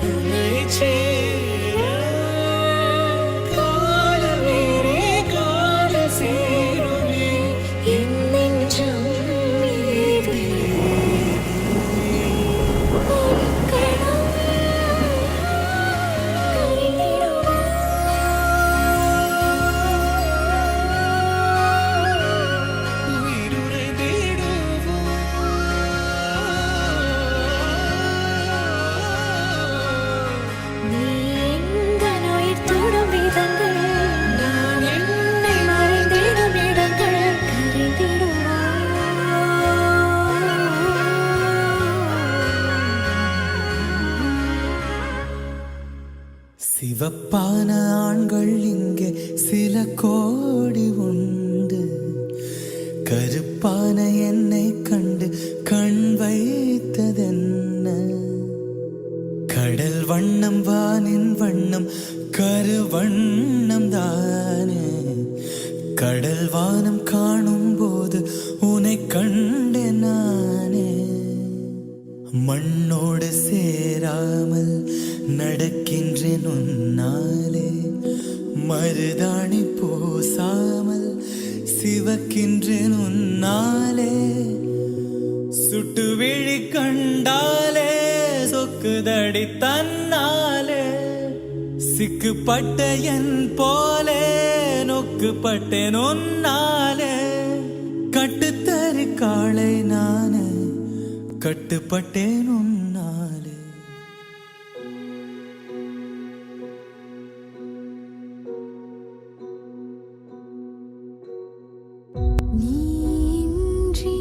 உன்னை சேர காலமேறி கால சேருமே என் நெஞ்சம் மீது கணம் கரைந்திடுமா உயிருரை நீ எங்கள் உயிர் தொடும் விதங்கள் நான் என்னை மறைந்திடும் இடங்கள் கரைந்திடுமா சிவப்பான ஆண்கள் இங்கே சில கோடி உண்டு, கருப்பான என்னை கண்டு கண் வைத்ததென்ன? கடல் வண்ணம் வானின் வண்ணம் கருவண்ணம் தானே, கடல் வானம் காணும் போது உன்னை கண்டேன் நானே. மண்ணோடு சேராமல் நடக்கின்றேன் உன்னாலே, மருதாணி பூசாமல் சிவக்கின்றேன் உன்னாலே. சுட்டு விழி கண்டாலே சொக்குதடி தன்னாலே, சிக்குப்பட்ட என் போலே நொக்குப்பட்டேன் உன்னாலே. கட்டுத்தறி காளை நானே கட்டுப்பட்டேன் உன்னாலே. நீன்றி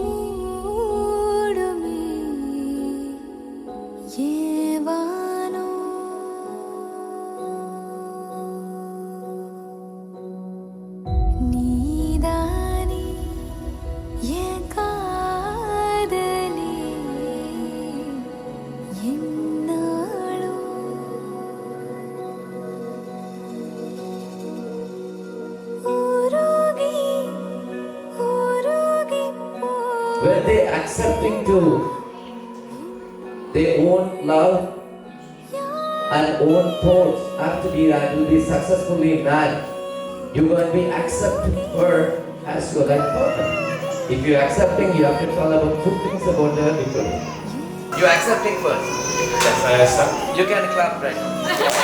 மூடுமே ஏவானோ நீதானே என் காதலி என்னாளோ உருகி உருகி When they accepting to their own love and own thoughts after to be successfully married, you will be accepting her as your life partner. If you're accepting, you have to tell about two things about her before. You're accepting first. Yes, I accept. You can clap right now.